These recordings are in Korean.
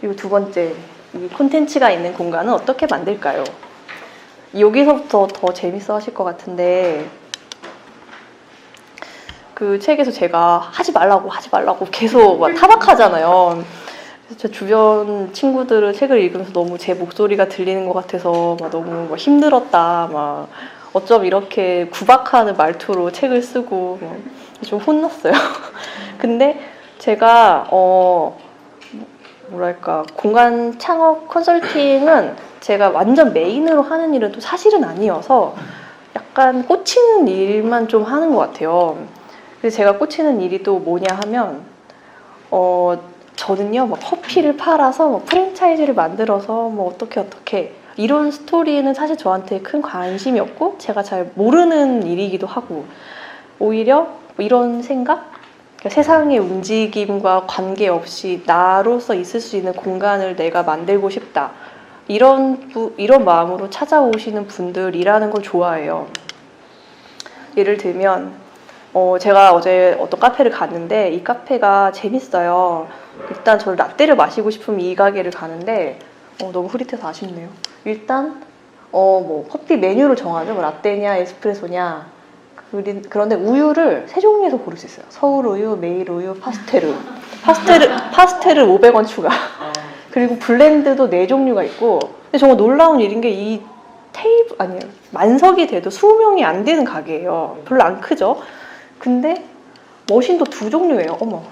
그리고 두 번째, 이 콘텐츠가 있는 공간은 어떻게 만들까요? 여기서부터 더 재밌어 하실 것 같은데, 그 책에서 제가 하지 말라고 계속 막 타박하잖아요. 그래서 제 주변 친구들은 책을 읽으면서 너무 제 목소리가 들리는 것 같아서 막 너무 막 힘들었다, 막 어쩜 이렇게 구박하는 말투로 책을 쓰고 좀 혼났어요. 근데 제가 뭐랄까, 공간 창업 컨설팅은 제가 완전 메인으로 하는 일은 또 사실은 아니어서 약간 꽂히는 일만 좀 하는 것 같아요. 그래서 제가 꽂히는 일이 또 뭐냐 하면 저는요, 막 커피를 팔아서 뭐 프랜차이즈를 만들어서 뭐 어떻게 이런 스토리는 사실 저한테 큰 관심이 없고 제가 잘 모르는 일이기도 하고, 오히려 이런 생각? 그러니까 세상의 움직임과 관계없이 나로서 있을 수 있는 공간을 내가 만들고 싶다, 이런 마음으로 찾아오시는 분들이라는 걸 좋아해요. 예를 들면 제가 어제 어떤 카페를 갔는데 이 카페가 재밌어요. 일단 저는 라떼를 마시고 싶으면 이 가게를 가는데 너무 흐릿해서 아쉽네요. 일단 뭐 커피 메뉴를 정하죠. 뭐 라떼냐 에스프레소냐. 그런데 우유를 세 종류에서 고를 수 있어요. 서울 우유, 메일 우유, 파스텔 500원 추가. 그리고 블렌드도 4종류가 있고. 근데 정말 놀라운 일인 게 이 만석이 돼도 20명이 안 되는 가게예요. 별로 안 크죠? 근데 머신도 2종류예요. 어머.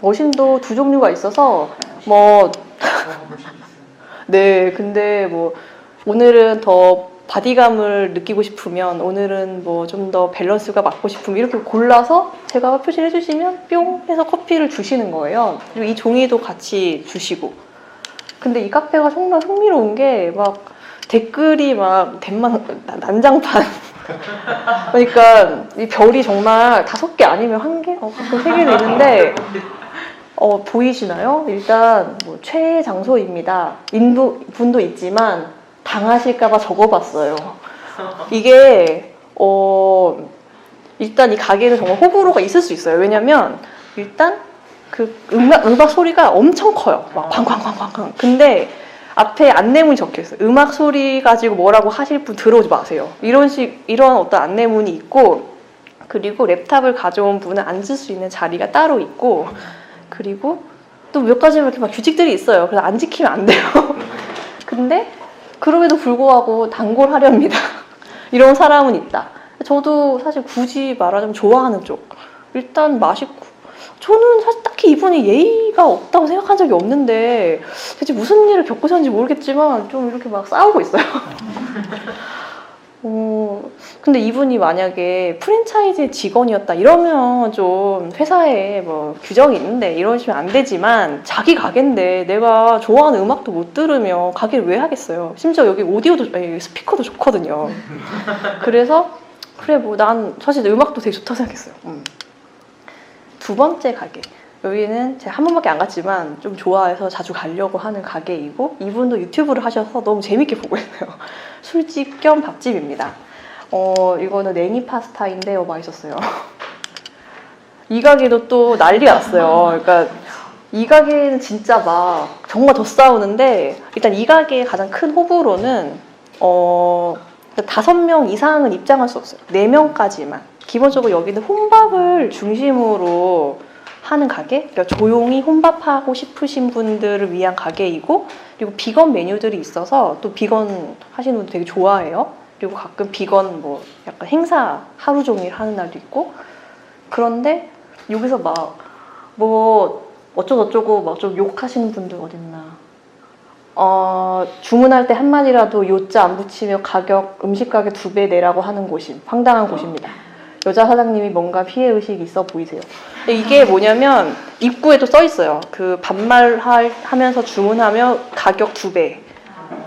머신도 2종류가 있어서 네, 근데 뭐 오늘은 더 바디감을 느끼고 싶으면, 오늘은 뭐 좀 더 밸런스가 맞고 싶으면 이렇게 골라서 제가 표시를 해주시면 뿅 해서 커피를 주시는 거예요. 그리고 이 종이도 같이 주시고. 근데 이 카페가 정말 흥미로운 게 막 댓글이 막 난장판. 그러니까 이 별이 정말 5개 아니면 1개? 가끔 3개도 있는데 보이시나요? 일단 뭐 최애 장소입니다. 인분도 있지만 당하실까봐 적어봤어요. 이게 일단 이 가게는 정말 호불호가 있을 수 있어요. 왜냐면 일단 그 음악 소리가 엄청 커요. 막 쾅쾅쾅쾅쾅. 근데 앞에 안내문이 적혀있어요. 음악 소리 가지고 뭐라고 하실 분 들어오지 마세요. 이런 어떤 안내문이 있고, 그리고 랩탑을 가져온 분은 앉을 수 있는 자리가 따로 있고, 그리고 또 몇 가지 이렇게 막 규칙들이 있어요. 그래서 안 지키면 안 돼요. 근데 그럼에도 불구하고 단골하렵니다. 이런 사람은 있다. 저도 사실 굳이 말하자면 좋아하는 쪽. 일단 맛있고. 저는 사실 딱히 이분이 예의가 없다고 생각한 적이 없는데 대체 무슨 일을 겪으셨는지 모르겠지만 좀 이렇게 막 싸우고 있어요. 근데 이분이 만약에 프랜차이즈 직원이었다 이러면 좀 회사에 뭐 규정이 있는데 이러시면 안 되지만, 자기 가게인데 내가 좋아하는 음악도 못 들으면 가게를 왜 하겠어요. 심지어 여기 스피커도 좋거든요. 그래서 그래 뭐 난 사실 음악도 되게 좋다고 생각했어요. 두 번째 가게, 여기는 제가 한 번밖에 안 갔지만 좀 좋아해서 자주 가려고 하는 가게이고, 이분도 유튜브를 하셔서 너무 재밌게 보고 있어요. 술집 겸 밥집입니다. 이거는 냉이 파스타인데요, 맛있었어요. 이 가게도 또 난리가 났어요. 그러니까 이 가게는 진짜 막 정말 더 싸우는데, 일단 이 가게의 가장 큰 호불호는 5명 이상은 입장할 수 없어요. 4명까지만. 기본적으로 여기는 혼밥을 중심으로 하는 가게, 그러니까 조용히 혼밥하고 싶으신 분들을 위한 가게이고, 그리고 비건 메뉴들이 있어서 또 비건 하시는 분들 되게 좋아해요. 그리고 가끔 비건 뭐 약간 행사 하루 종일 하는 날도 있고. 그런데 여기서 막 뭐 어쩌고저쩌고 막 좀 욕하시는 분들 어딨나. 주문할 때 한마디라도 요자 안 붙이며 음식 가격 2배 내라고 하는 곳임. 황당한 곳입니다. 여자 사장님이 뭔가 피해의식이 있어 보이세요. 이게 뭐냐면 입구에도 써 있어요. 그 반말하면서 주문하며 가격 2배.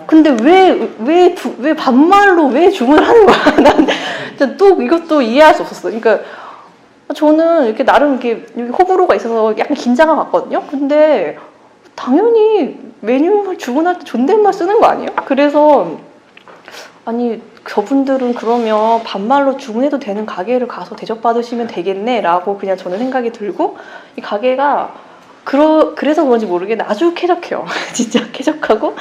근데 왜 반말로 왜 주문을 하는 거야? 난 또 이것도 이해할 수 없었어요. 그러니까 저는 이렇게 나름 이렇게 호불호가 있어서 약간 긴장감 갔거든요. 근데 당연히 메뉴를 주문할 때 존댓말 쓰는 거 아니에요? 그래서 아니 저분들은 그러면 반말로 주문해도 되는 가게를 가서 대접받으시면 되겠네 라고 그냥 저는 생각이 들고, 이 가게가 그래서 그런지 모르겠는데 아주 쾌적해요. 진짜 쾌적하고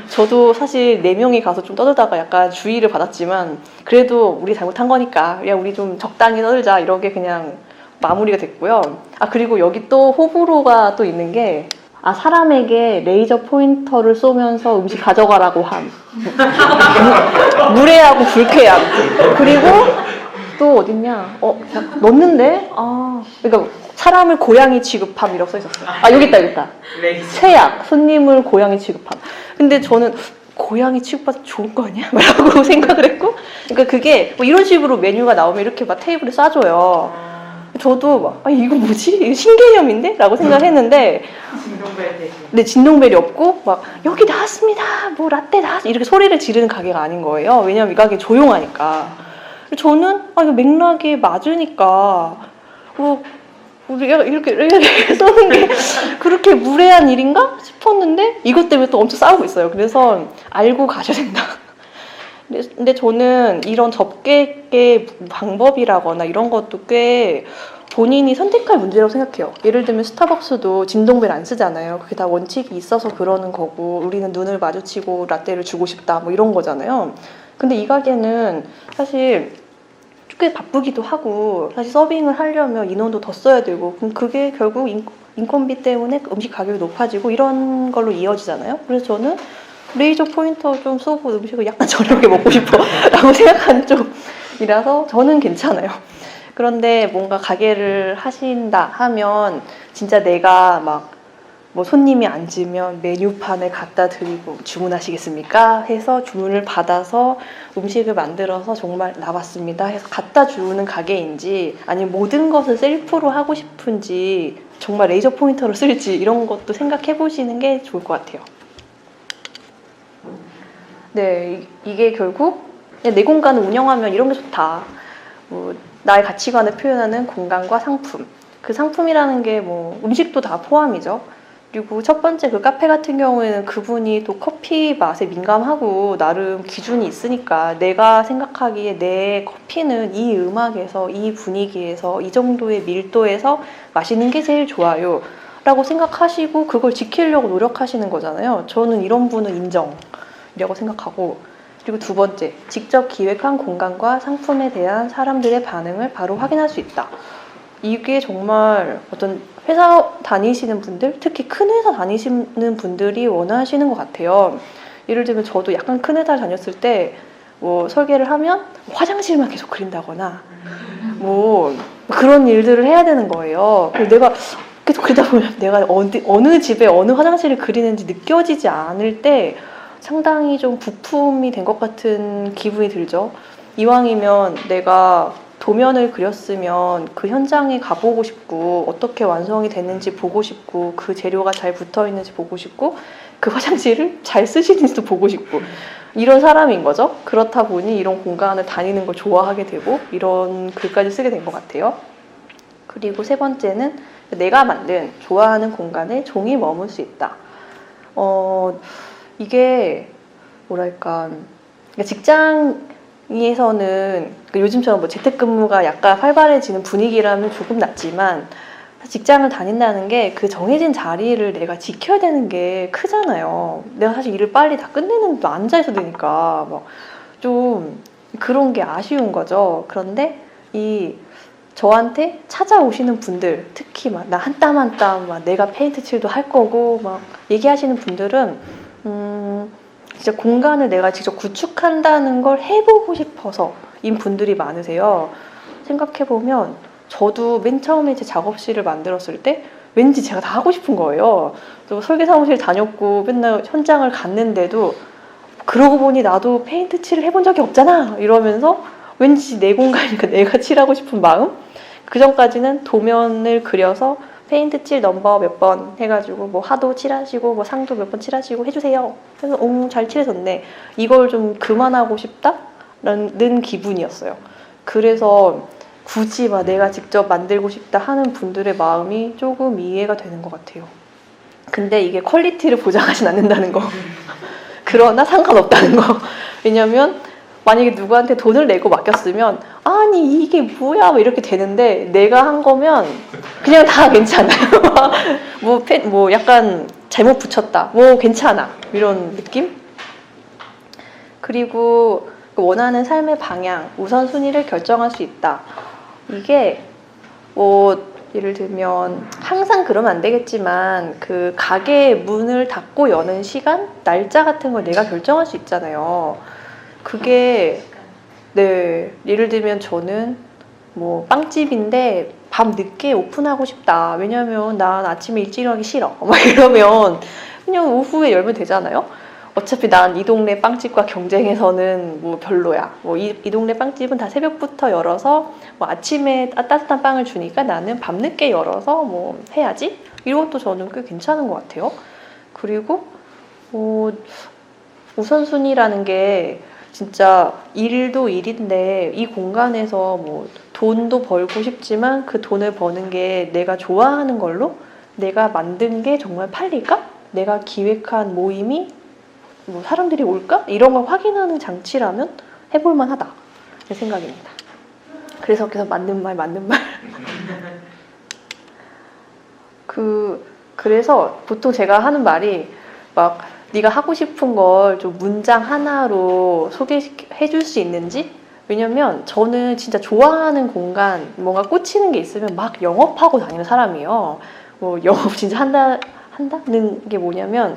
저도 사실 4명이 가서 좀 떠들다가 약간 주의를 받았지만 그래도 우리 잘못한 거니까 그냥 우리 좀 적당히 떠들자 이렇게 그냥 마무리가 됐고요. 아 그리고 여기 또 호불호가 또 있는 게 사람에게 레이저 포인터를 쏘면서 음식 가져가라고 함. 무례하고 불쾌함. 그리고 또 어딨냐? 넣었는데? 그러니까 사람을 고양이 취급함 이라고 써있었어요. 여기 있다. 최악. 손님을 고양이 취급함. 근데 저는 고양이 취급받아 좋은 거 아니야? 라고 생각을 했고 그러니까 그게 뭐 이런 식으로 메뉴가 나오면 이렇게 막 테이블에 싸줘요. 저도 막 이거 뭐지? 이거 신개념인데? 라고 생각을 했는데 진동벨 대신. 네, 진동벨이 없고 막 여기 나왔습니다. 뭐 라떼 나왔습니다. 이렇게 소리를 지르는 가게가 아닌 거예요. 왜냐면 이 가게 조용하니까. 저는 이거 맥락에 맞으니까 우리가 이렇게 써는 게 그렇게 무례한 일인가 싶었는데 이것 때문에 또 엄청 싸우고 있어요. 그래서 알고 가셔야 된다. 근데 저는 이런 접객의 방법이라거나 이런 것도 꽤 본인이 선택할 문제라고 생각해요. 예를 들면 스타벅스도 진동벨 안 쓰잖아요. 그게 다 원칙이 있어서 그러는 거고 우리는 눈을 마주치고 라떼를 주고 싶다 뭐 이런 거잖아요. 근데 이 가게는 사실 꽤 바쁘기도 하고 사실 서빙을 하려면 인원도 더 써야 되고 그럼 그게 결국 인건비 때문에 음식 가격이 높아지고 이런 걸로 이어지잖아요. 그래서 저는 레이저 포인터 좀 쏘고 음식을 약간 저렴하게 먹고 싶어 라고 생각하는 쪽이라서 저는 괜찮아요. 그런데 뭔가 가게를 하신다 하면 진짜 내가 막 뭐 손님이 앉으면 메뉴판을 갖다 드리고 주문하시겠습니까? 해서 주문을 받아서 음식을 만들어서 정말 나왔습니다 해서 갖다 주는 가게인지 아니면 모든 것을 셀프로 하고 싶은지 정말 레이저 포인터를 쓸지 이런 것도 생각해 보시는 게 좋을 것 같아요. 네, 이게 결국 내 공간을 운영하면 이런 게 좋다. 나의 가치관을 표현하는 공간과 상품. 그 상품이라는 게 뭐 음식도 다 포함이죠. 그리고 첫 번째 그 카페 같은 경우에는 그분이 또 커피 맛에 민감하고 나름 기준이 있으니까 내가 생각하기에 내 커피는 이 음악에서 이 분위기에서 이 정도의 밀도에서 마시는 게 제일 좋아요 라고 생각하시고 그걸 지키려고 노력하시는 거잖아요. 저는 이런 분은 인정이라고 생각하고 그리고 두 번째, 직접 기획한 공간과 상품에 대한 사람들의 반응을 바로 확인할 수 있다. 이게 정말 어떤 회사 다니시는 분들, 특히 큰 회사 다니시는 분들이 원하시는 것 같아요. 예를 들면 저도 약간 큰 회사 다녔을 때 뭐 설계를 하면 화장실만 계속 그린다거나 뭐 그런 일들을 해야 되는 거예요. 그래서 내가 계속 그러다 보면 내가 어느 집에 어느 화장실을 그리는지 느껴지지 않을 때 상당히 좀 부품이 된 것 같은 기분이 들죠. 이왕이면 내가 도면을 그렸으면 그 현장에 가보고 싶고 어떻게 완성이 됐는지 보고 싶고 그 재료가 잘 붙어 있는지 보고 싶고 그 화장실을 잘 쓰시는지도 보고 싶고 이런 사람인 거죠. 그렇다 보니 이런 공간을 다니는 걸 좋아하게 되고 이런 글까지 쓰게 된 것 같아요. 그리고 세 번째는 내가 만든 좋아하는 공간에 종이 머물 수 있다. 이게 뭐랄까 직장에서는 요즘처럼 뭐 재택근무가 약간 활발해지는 분위기라면 조금 낫지만 직장을 다닌다는 게 그 정해진 자리를 내가 지켜야 되는 게 크잖아요. 내가 사실 일을 빨리 다 끝내는 또 앉아있어야 되니까 막 좀 그런 게 아쉬운 거죠. 그런데 저한테 찾아오시는 분들, 특히 막 나 한 땀 한 땀 막 내가 페인트 칠도 할 거고 막 얘기하시는 분들은 진짜 공간을 내가 직접 구축한다는 걸 해보고 싶어서인 분들이 많으세요. 생각해보면 저도 맨 처음에 제 작업실을 만들었을 때 왠지 제가 다 하고 싶은 거예요. 또 설계 사무실 다녔고 맨날 현장을 갔는데도 그러고 보니 나도 페인트 칠을 해본 적이 없잖아 이러면서 왠지 내 공간이니까 내가 칠하고 싶은 마음? 그 전까지는 도면을 그려서 페인트 칠 넘버 몇 번 해가지고 뭐 하도 칠하시고 뭐 상도 몇 번 칠하시고 해주세요. 그래서 잘 칠해졌네. 이걸 좀 그만하고 싶다라는 기분이었어요. 그래서 굳이 막 내가 직접 만들고 싶다 하는 분들의 마음이 조금 이해가 되는 것 같아요. 근데 이게 퀄리티를 보장하진 않는다는 거. 그러나 상관없다는 거. 왜냐면 만약에 누구한테 돈을 내고 맡겼으면 아니 이게 뭐야 뭐 이렇게 되는데 내가 한 거면 그냥 다 괜찮아요. 뭐 약간 잘못 붙였다. 뭐 괜찮아. 이런 느낌? 그리고 원하는 삶의 방향, 우선순위를 결정할 수 있다. 이게 뭐 예를 들면 항상 그러면 안 되겠지만 그 가게의 문을 닫고 여는 시간, 날짜 같은 걸 내가 결정할 수 있잖아요. 그게 네, 예를 들면 저는 뭐 빵집인데 밤 늦게 오픈하고 싶다. 왜냐면 난 아침에 일찍 일어나기 싫어. 막 이러면 그냥 오후에 열면 되잖아요. 어차피 난 이 동네 빵집과 경쟁해서는 뭐 별로야. 뭐 이 동네 빵집은 다 새벽부터 열어서 뭐 아침에 따뜻한 빵을 주니까 나는 밤늦게 열어서 뭐 해야지. 이것도 저는 꽤 괜찮은 것 같아요. 그리고 우선순위라는 게 진짜 일도 일인데 이 공간에서 뭐 돈도 벌고 싶지만 그 돈을 버는 게 내가 좋아하는 걸로 내가 만든 게 정말 팔릴까? 내가 기획한 모임이 뭐 사람들이 올까? 이런 걸 확인하는 장치라면 해볼만 하다. 제 생각입니다. 그래서 계속 맞는 말. 그래서 보통 제가 하는 말이 막 네가 하고 싶은 걸 좀 문장 하나로 소개해줄 수 있는지? 왜냐면 저는 진짜 좋아하는 공간, 뭔가 꽂히는 게 있으면 막 영업하고 다니는 사람이에요. 뭐 영업 진짜 한다는 게 뭐냐면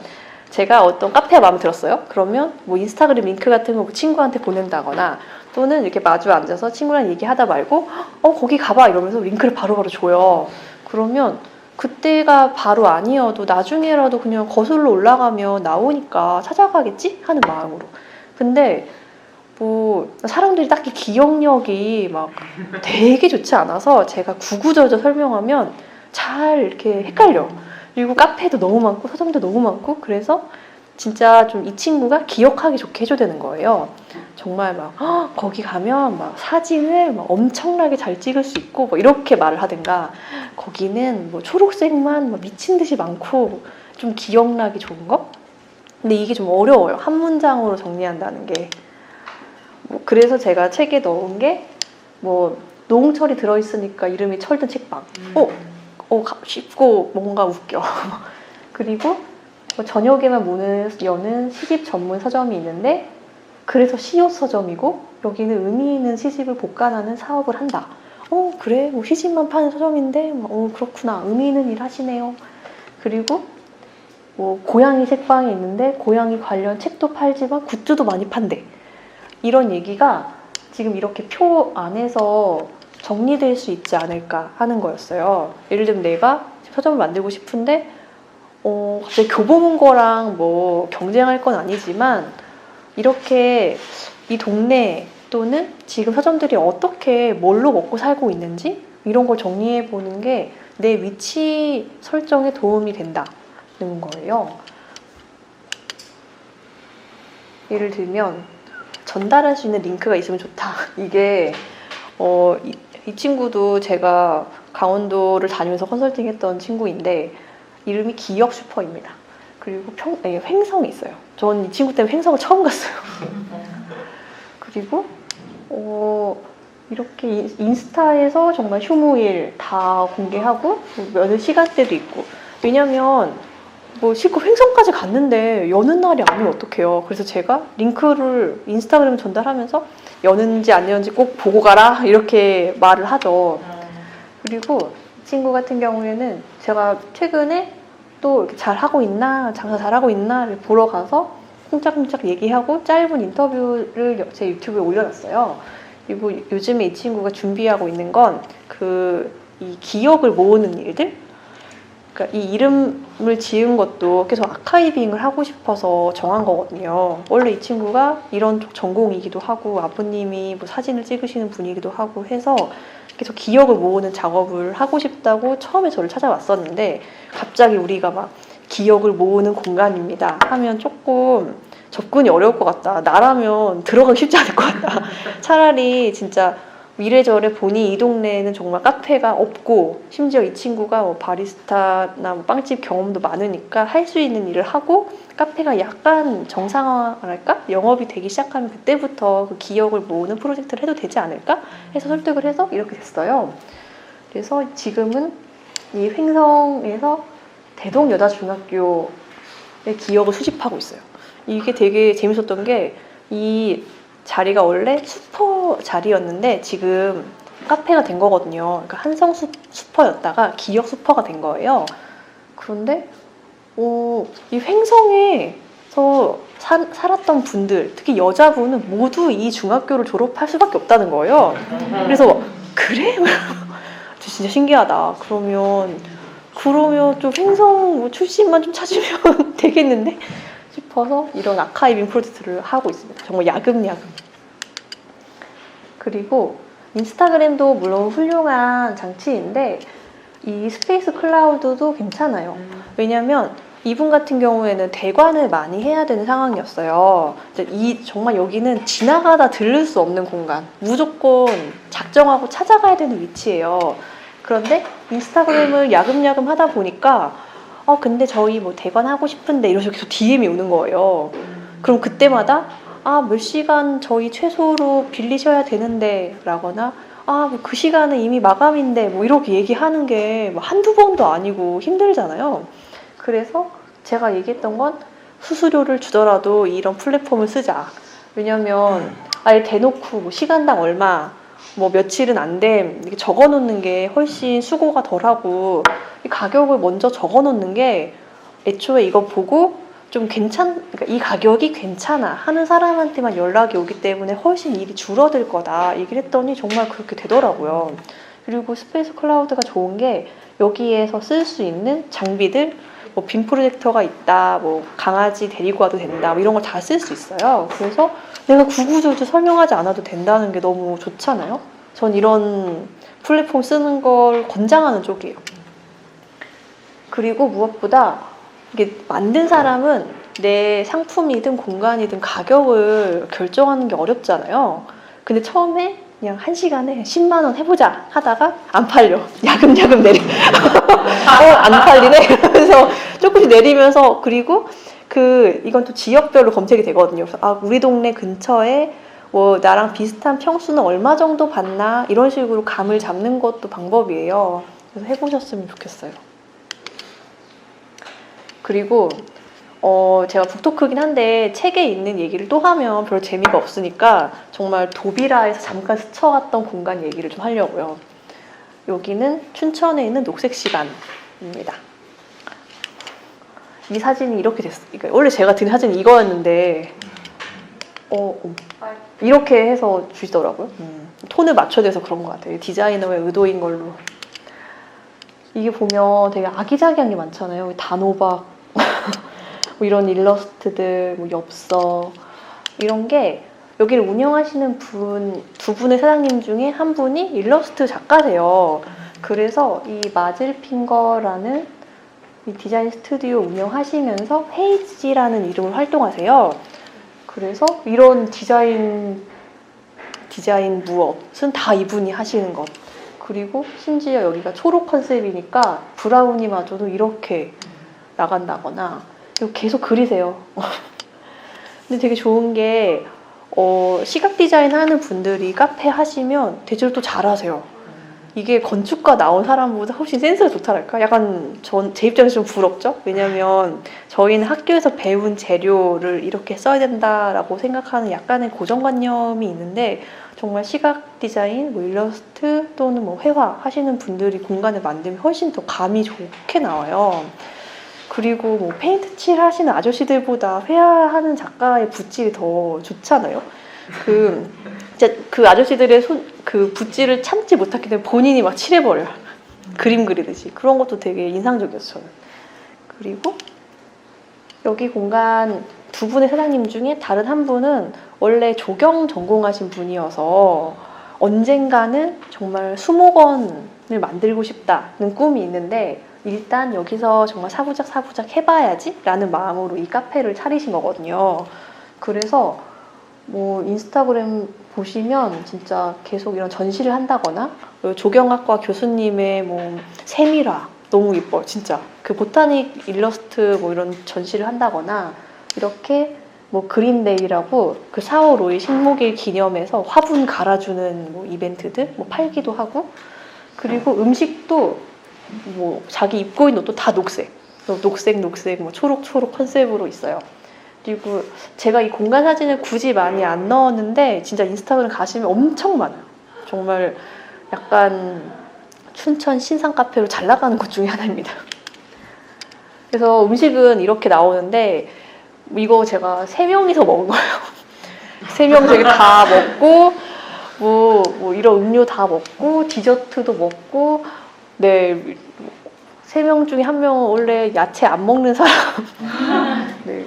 제가 어떤 카페가 마음에 들었어요. 그러면 뭐 인스타그램 링크 같은 거 친구한테 보낸다거나 또는 이렇게 마주 앉아서 친구랑 얘기하다 말고 거기 가봐 이러면서 링크를 바로바로 줘요. 그러면 그때가 바로 아니어도 나중에라도 그냥 거슬러 올라가면 나오니까 찾아가겠지? 하는 마음으로. 근데 뭐 사람들이 딱히 기억력이 막 되게 좋지 않아서 제가 구구절절 설명하면 잘 이렇게 헷갈려. 그리고 카페도 너무 많고 서점도 너무 많고 그래서 진짜 좀 이 친구가 기억하기 좋게 해줘야 되는 거예요. 정말 막 거기 가면 막 사진을 막 엄청나게 잘 찍을 수 있고 뭐 이렇게 말을 하든가 거기는 뭐 초록색만 막 미친 듯이 많고 좀 기억나기 좋은 거? 근데 이게 좀 어려워요. 한 문장으로 정리한다는 게. 뭐 그래서 제가 책에 넣은 게 뭐 노홍철이 들어있으니까 이름이 철든 책방. 쉽고 뭔가 웃겨. 그리고 저녁에만 문을 여는 시집 전문 서점이 있는데 그래서 시옷 서점이고 여기는 의미 있는 시집을 복간하는 사업을 한다. 그래? 뭐 시집만 파는 서점인데 그렇구나. 의미 있는 일 하시네요. 그리고 뭐 고양이 책방이 있는데 고양이 관련 책도 팔지만 굿즈도 많이 판대. 이런 얘기가 지금 이렇게 표 안에서 정리될 수 있지 않을까 하는 거였어요. 예를 들면 내가 서점을 만들고 싶은데 갑자기 교보문고랑 뭐 경쟁할 건 아니지만 이렇게 이 동네 또는 지금 서점들이 어떻게 뭘로 먹고 살고 있는지 이런 걸 정리해 보는 게 내 위치 설정에 도움이 된다는 거예요. 예를 들면 전달할 수 있는 링크가 있으면 좋다. 이게 이 친구도 제가 강원도를 다니면서 컨설팅했던 친구인데 이름이 기억 슈퍼입니다. 그리고 횡성이 있어요. 전 이 친구 때문에 횡성을 처음 갔어요. 그리고 이렇게 인스타에서 정말 휴무일 다 공개하고 여는 시간대도 있고 왜냐면 뭐 실컷 횡성까지 갔는데 여는 날이 아니면 어떡해요. 그래서 제가 링크를 인스타그램에 전달하면서 여는지 안 여는지 꼭 보고 가라 이렇게 말을 하죠. 그리고 이 친구 같은 경우에는 제가 최근에 또 이렇게 잘하고 있나 장사 잘하고 있나를 보러 가서 쿵짝쿵짝 얘기하고 짧은 인터뷰를 제 유튜브에 올려놨어요. 그리고 요즘에 이 친구가 준비하고 있는 건 이 기억을 모으는 일들. 그러니까 이 이름을 지은 것도 계속 아카이빙을 하고 싶어서 정한 거거든요. 원래 이 친구가 이런 쪽 전공이기도 하고 아버님이 뭐 사진을 찍으시는 분이기도 하고 해서 계속 기억을 모으는 작업을 하고 싶다고 처음에 저를 찾아왔었는데 갑자기 우리가 막 기억을 모으는 공간입니다 하면 조금 접근이 어려울 것 같다. 나라면 들어가기 쉽지 않을 것 같다. 차라리 진짜 이래저래 보니 이 동네에는 정말 카페가 없고 심지어 이 친구가 뭐 바리스타나 뭐 빵집 경험도 많으니까 할 수 있는 일을 하고 카페가 약간 정상화랄까? 영업이 되기 시작하면 그때부터 그 기억을 모으는 프로젝트를 해도 되지 않을까? 해서 설득을 해서 이렇게 됐어요. 그래서 지금은 이 횡성에서 대동여자중학교의 기억을 수집하고 있어요. 이게 되게 재밌었던 게 이 자리가 원래 슈퍼 자리였는데 지금 카페가 된 거거든요. 그러니까 한성 슈퍼였다가 기역 슈퍼가 된 거예요. 그런데 이 횡성에서 살았던 분들, 특히 여자분은 모두 이 중학교를 졸업할 수밖에 없다는 거예요. 그래서 그래? 진짜 신기하다. 그러면 좀 횡성 출신만 좀 찾으면 되겠는데? 싶어서 이런 아카이빙 프로젝트를 하고 있습니다. 정말 야금야금. 그리고 인스타그램도 물론 훌륭한 장치인데 이 스페이스 클라우드도 괜찮아요. 왜냐면 이분 같은 경우에는 대관을 많이 해야 되는 상황이었어요. 정말 여기는 지나가다 들를 수 없는 공간. 무조건 작정하고 찾아가야 되는 위치예요. 그런데 인스타그램을 야금야금 하다 보니까 근데 저희 뭐 대관하고 싶은데 이러면서 계속 DM이 오는 거예요. 그럼 그때마다 몇 시간 저희 최소로 빌리셔야 되는데 라거나 뭐 그 시간은 이미 마감인데 뭐 이렇게 얘기하는 게 뭐 한두 번도 아니고 힘들잖아요. 그래서 제가 얘기했던 건 수수료를 주더라도 이런 플랫폼을 쓰자. 왜냐면 아예 대놓고 뭐 시간당 얼마 뭐 며칠은 안 됨 이렇게 적어 놓는 게 훨씬 수고가 덜하고 이 가격을 먼저 적어 놓는 게 애초에 이거 보고 좀 그러니까 이 가격이 괜찮아 하는 사람한테만 연락이 오기 때문에 훨씬 일이 줄어들 거다 얘기를 했더니 정말 그렇게 되더라고요. 그리고 스페이스 클라우드가 좋은 게 여기에서 쓸 수 있는 장비들 뭐 빔 프로젝터가 있다, 뭐 강아지 데리고 와도 된다, 뭐 이런 걸 다 쓸 수 있어요. 그래서 내가 구구절절 설명하지 않아도 된다는 게 너무 좋잖아요. 전 이런 플랫폼 쓰는 걸 권장하는 쪽이에요. 그리고 무엇보다 이게 만든 사람은 내 상품이든 공간이든 가격을 결정하는 게 어렵잖아요. 근데 처음에 그냥 1시간에 10만 원 해보자 하다가 안 팔려. 야금야금 내려. 안 팔리네. 그래서 조금씩 내리면서 그리고 이건 또 지역별로 검색이 되거든요. 그래서 우리 동네 근처에 뭐 나랑 비슷한 평수는 얼마 정도 받나 이런 식으로 감을 잡는 것도 방법이에요. 그래서 해보셨으면 좋겠어요. 그리고 제가 북토크긴 한데 책에 있는 얘기를 또 하면 별 재미가 없으니까 정말 도비라에서 잠깐 스쳐갔던 공간 얘기를 좀 하려고요. 여기는 춘천에 있는 녹색시간입니다. 이 사진이 이렇게 됐어요. 그러니까 원래 제가 든 사진이 이거였는데 이렇게 해서 주시더라고요. 톤을 맞춰줘서 그런 것 같아요. 디자이너의 의도인 걸로. 이게 보면 되게 아기자기한 게 많잖아요. 단호박 뭐 이런 일러스트들, 뭐 엽서 이런 게 여기를 운영하시는 두 분의 사장님 중에 한 분이 일러스트 작가세요. 그래서 이 마즐핑거라는 이 디자인 스튜디오 운영하시면서 헤이지라는 이름을 활동하세요. 그래서 이런 디자인 무엇은 다 이분이 하시는 것. 그리고 심지어 여기가 초록 컨셉이니까 브라우니마저도 이렇게 나간다거나 계속 그리세요. 근데 되게 좋은 게 시각 디자인 하는 분들이 카페 하시면 대체로 또 잘하세요. 이게 건축가 나온 사람보다 훨씬 센스가 좋다랄까? 약간 제 입장에서 좀 부럽죠? 왜냐면 저희는 학교에서 배운 재료를 이렇게 써야 된다라고 생각하는 약간의 고정관념이 있는데 정말 시각 디자인, 뭐 일러스트 또는 뭐 회화 하시는 분들이 공간을 만들면 훨씬 더 감이 좋게 나와요. 그리고 뭐 페인트 칠 하시는 아저씨들보다 회화하는 작가의 붓질이 더 좋잖아요. 진짜 그 아저씨들의 그 붓질을 참지 못하기 때문에 본인이 막 칠해버려요. 그림 그리듯이. 그런 것도 되게 인상적이었어요, 저는. 그리고 여기 공간 두 분의 사장님 중에 다른 한 분은 원래 조경 전공하신 분이어서 언젠가는 정말 수목원을 만들고 싶다는 꿈이 있는데 일단 여기서 정말 사부작 해봐야지 라는 마음으로 이 카페를 차리신 거거든요. 그래서 뭐 인스타그램 보시면 진짜 계속 이런 전시를 한다거나 조경학과 교수님의 뭐 세밀화 너무 예뻐요 진짜. 그 보타닉 일러스트 뭐 이런 전시를 한다거나 이렇게 뭐 그린데이라고 그 4월 5일 식목일 기념해서 화분 갈아주는 뭐 이벤트들 뭐 팔기도 하고, 그리고 음식도 뭐 자기 입고 있는 옷도 다 녹색 뭐 초록 컨셉으로 있어요. 그리고 제가 이 공간 사진을 굳이 많이 안 넣었는데 진짜 인스타그램 가시면 엄청 많아요. 정말 약간 춘천 신상 카페로 잘 나가는 곳 중에 하나입니다. 그래서 음식은 이렇게 나오는데 이거 제가 3명이서 먹은 거예요. 3명이서 이렇게 다 먹고 뭐 이런 음료 다 먹고 디저트도 먹고. 네, 3명 중에 1명은 원래 야채 안 먹는 사람. 네.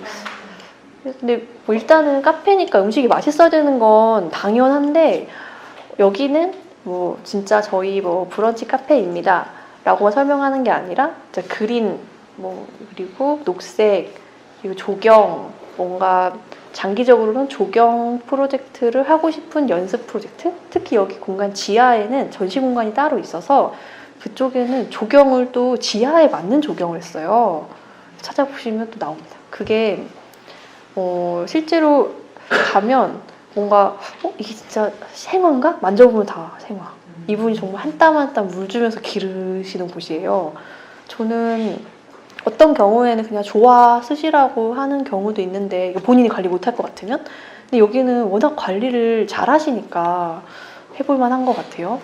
근데 뭐 일단은 카페니까 음식이 맛있어야 되는 건 당연한데 여기는 뭐 진짜 저희 뭐 브런치 카페입니다 라고 설명하는 게 아니라 진짜 그린 뭐 그리고 녹색 그리고 조경, 뭔가 장기적으로는 조경 프로젝트를 하고 싶은 연습 프로젝트, 특히 여기 공간 지하에는 전시 공간이 따로 있어서 그쪽에는 조경을 또 지하에 맞는 조경을 했어요. 찾아보시면 또 나옵니다. 그게 실제로 가면 뭔가 이게 진짜 생화인가? 만져보면 다 생화. 이분이 정말 한 땀 한 땀 물 주면서 기르시는 곳이에요. 저는 어떤 경우에는 그냥 좋아 쓰시라고 하는 경우도 있는데 본인이 관리 못할 것 같으면, 근데 여기는 워낙 관리를 잘 하시니까 해볼 만한 것 같아요.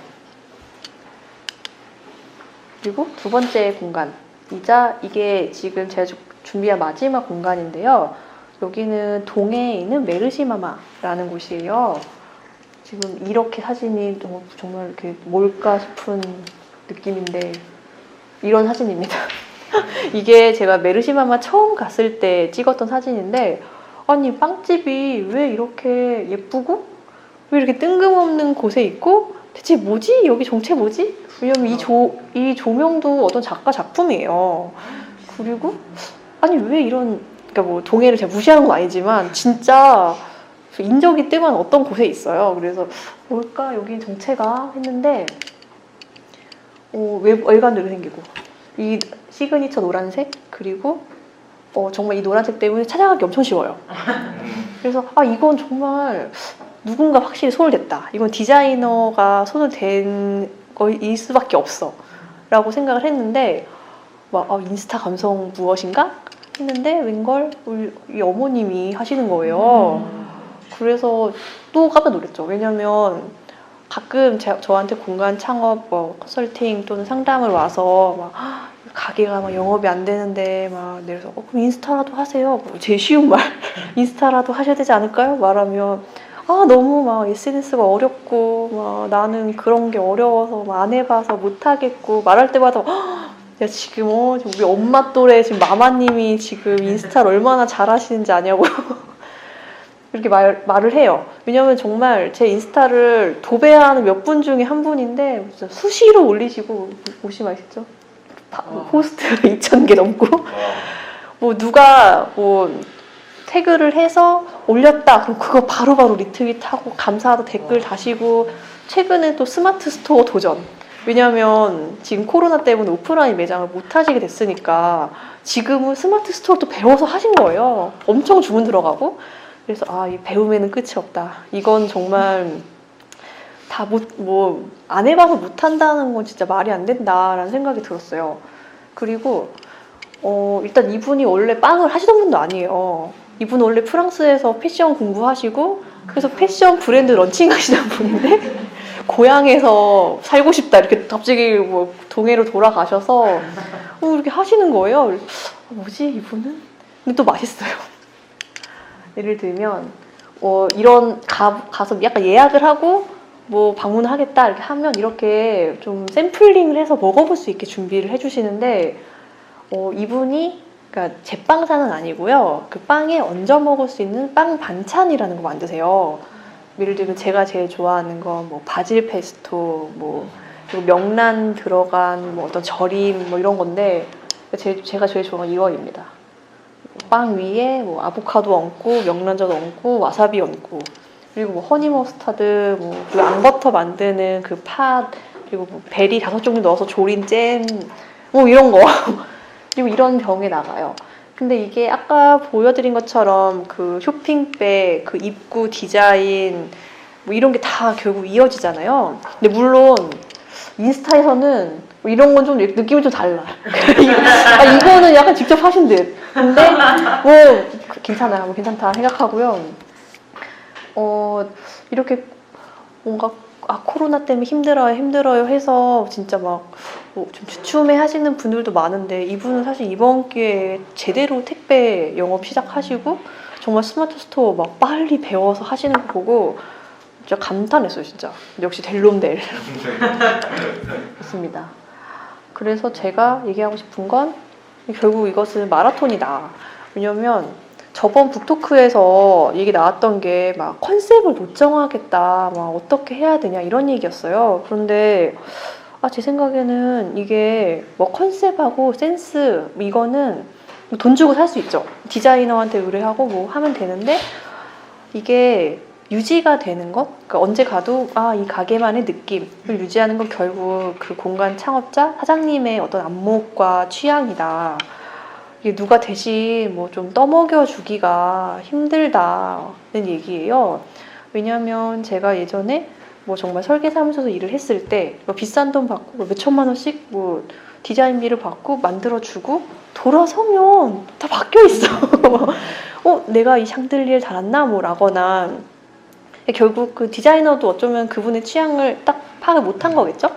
그리고 두 번째 공간이자 이게 지금 제가 준비한 마지막 공간인데요. 여기는 동해에 있는 메르시마마라는 곳이에요. 지금 이렇게 사진이 정말 이렇게 뭘까 싶은 느낌인데 이런 사진입니다. 이게 제가 메르시마마 처음 갔을 때 찍었던 사진인데, 아니 빵집이 왜 이렇게 예쁘고 왜 이렇게 뜬금없는 곳에 있고 대체 뭐지? 여기 정체 뭐지? 왜냐면 이 조명도 어떤 작가 작품이에요. 그리고 아니 왜 이런, 그러니까 뭐 동해를 제가 무시하는 건 아니지만 진짜 인적이 뜸한 어떤 곳에 있어요. 그래서 뭘까 여기 정체가 했는데 외관도 이렇게 생기고 이 시그니처 노란색, 그리고 정말 이 노란색 때문에 찾아가기 엄청 쉬워요. 그래서 이건 정말 누군가 확실히 손을 댔다. 이건 디자이너가 손을 댄 거일 수밖에 없어 라고 생각을 했는데 인스타 감성 무엇인가? 했는데 웬걸 이 어머님이 하시는 거예요. 그래서 또 깜짝 놀랐죠. 왜냐면 가끔 저한테 공간 창업 컨설팅 또는 상담을 와서 막 가게가 막 영업이 안 되는데 막 내려서 그럼 인스타라도 하세요. 제일 쉬운 말 인스타라도 하셔야 되지 않을까요? 말하면 너무 막 SNS가 어렵고 막 나는 그런 게 어려워서 막 안 해봐서 못 하겠고 말할 때마다 야 지금 우리 엄마 또래 지금 마마님이 지금 인스타를 얼마나 잘하시는지 아냐고 이렇게 말을 해요. 왜냐면 정말 제 인스타를 도배하는 몇 분 중에 한 분인데 진짜 수시로 올리시고 보시면 아시죠? 포스트가 2,000개 넘고 뭐 누가 태그를 해서 올렸다 그럼 그거 바로바로 리트윗하고 감사하다 댓글 다시고. 최근에 또 스마트 스토어 도전, 왜냐면 지금 코로나 때문에 오프라인 매장을 못 하시게 됐으니까 지금은 스마트 스토어도 배워서 하신 거예요. 엄청 주문 들어가고. 그래서 이 배움에는 끝이 없다. 이건 정말 다 안 해봐서 못한다는 건 진짜 말이 안 된다라는 생각이 들었어요. 그리고 일단 이분이 원래 빵을 하시던 분도 아니에요. 이분은 원래 프랑스에서 패션 공부하시고 그래서 패션 브랜드 런칭하시던 분인데 고향에서 살고 싶다 이렇게 갑자기 동해로 돌아가셔서 이렇게 하시는 거예요. 뭐지 이분은? 근데 또 맛있어요. 예를 들면 이런 가서 약간 예약을 하고 방문을 하겠다 이렇게 하면 이렇게 좀 샘플링을 해서 먹어볼 수 있게 준비를 해주시는데 이분이 그러니까 제빵사는 아니고요. 그 빵에 얹어 먹을 수 있는 빵 반찬이라는 거 만드세요. 예를 들면 제가 제일 좋아하는 건 바질 페스토, 그리고 명란 들어간 어떤 절임 이런 건데 제가 제일 좋아하는 건 이거입니다. 빵 위에 아보카도 얹고 명란젓 얹고 와사비 얹고 그리고 뭐 허니 머스타드, 뭐 그리고 앙버터 만드는 그 팥, 그리고 뭐 베리 5종류 넣어서 조린 잼, 뭐 이런 거. 그리고 이런 병에 나가요. 근데 이게 아까 보여드린 것처럼 그 쇼핑백, 그 입구 디자인, 뭐 이런 게 다 결국 이어지잖아요. 근데 물론 인스타에서는 뭐 이런 건 좀 느낌이 좀 달라. 이거는 약간 직접 하신 듯. 근데 뭐 괜찮아요. 뭐 괜찮다 생각하고요. 이렇게 뭔가 코로나 때문에 힘들어요 해서 진짜 막 좀 주춤해 하시는 분들도 많은데 이분은 사실 이번 기회에 제대로 택배 영업 시작하시고 정말 스마트 스토어 막 빨리 배워서 하시는 거 보고 진짜 감탄했어요. 진짜 역시 델롬델. 좋습니다. 그래서 제가 얘기하고 싶은 건 결국 이것은 마라톤이다. 왜냐면 저번 북토크에서 얘기 나왔던 게 막 컨셉을 못 정하겠다, 막 어떻게 해야 되냐 이런 얘기였어요. 그런데 제 생각에는 이게 뭐 컨셉하고 센스 이거는 돈 주고 살 수 있죠. 디자이너한테 의뢰하고 뭐 하면 되는데 이게 유지가 되는 것? 그러니까 언제 가도 이 가게만의 느낌을 유지하는 건 결국 그 공간 창업자, 사장님의 어떤 안목과 취향이다. 이게 누가 대신 뭐 좀 떠먹여 주기가 힘들다는 얘기예요. 왜냐면 제가 예전에 뭐 정말 설계사무소에서 일을 했을 때 뭐 비싼 돈 받고 몇 천만 원씩 뭐 디자인비를 받고 만들어주고 돌아서면 다 바뀌어 있어. 내가 이 샹들리에 달았나? 뭐 라거나 결국 그 디자이너도 어쩌면 그분의 취향을 딱 파악을 못한 거겠죠?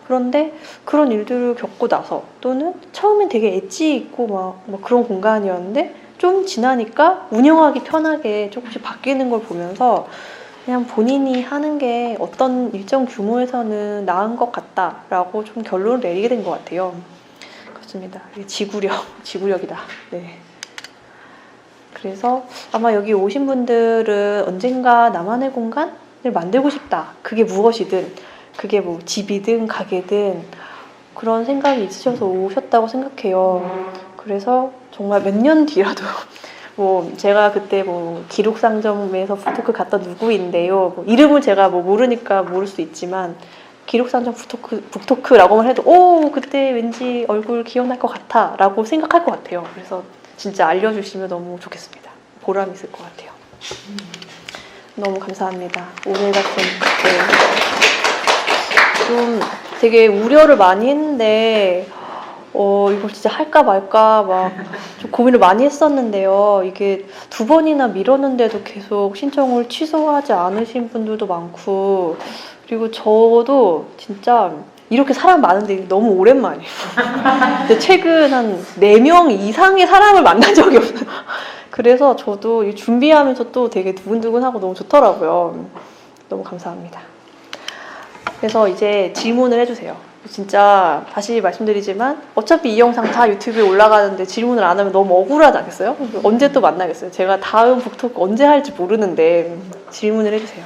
그런데 그런 일들을 겪고 나서 또는 처음엔 되게 엣지 있고 막 그런 공간이었는데 좀 지나니까 운영하기 편하게 조금씩 바뀌는 걸 보면서 그냥 본인이 하는 게 어떤 일정 규모에서는 나은 것 같다라고 좀 결론을 내리게 된 것 같아요. 그렇습니다. 지구력이다. 네. 그래서 아마 여기 오신 분들은 언젠가 나만의 공간을 만들고 싶다. 그게 무엇이든, 그게 뭐 집이든 가게든 그런 생각이 있으셔서 오셨다고 생각해요. 그래서 정말 몇 년 뒤라도 뭐 제가 그때 뭐 기록상점에서 북토크 갔던 누구인데요. 뭐 이름을 제가 뭐 모르니까 모를 수 있지만 기록상점 북토크라고만 해도 그때 왠지 얼굴 기억날 것 같아 라고 생각할 것 같아요. 그래서 진짜 알려주시면 너무 좋겠습니다. 보람 있을 것 같아요. 너무 감사합니다. 오늘 같은 좀 되게 우려를 많이 했는데 이걸 진짜 할까 말까 막 좀 고민을 많이 했었는데요. 이게 2번이나 미뤘는데도 계속 신청을 취소하지 않으신 분들도 많고 그리고 저도 진짜 이렇게 사람 많은데 너무 오랜만이에요. 최근 한 4명 이상의 사람을 만난 적이 없어요. 그래서 저도 준비하면서 또 되게 두근두근하고 너무 좋더라고요. 너무 감사합니다. 그래서 이제 질문을 해주세요. 진짜 다시 말씀드리지만 어차피 이 영상 다 유튜브에 올라가는데 질문을 안 하면 너무 억울하지 않겠어요? 언제 또 만나겠어요? 제가 다음 북토크 언제 할지 모르는데 질문을 해주세요.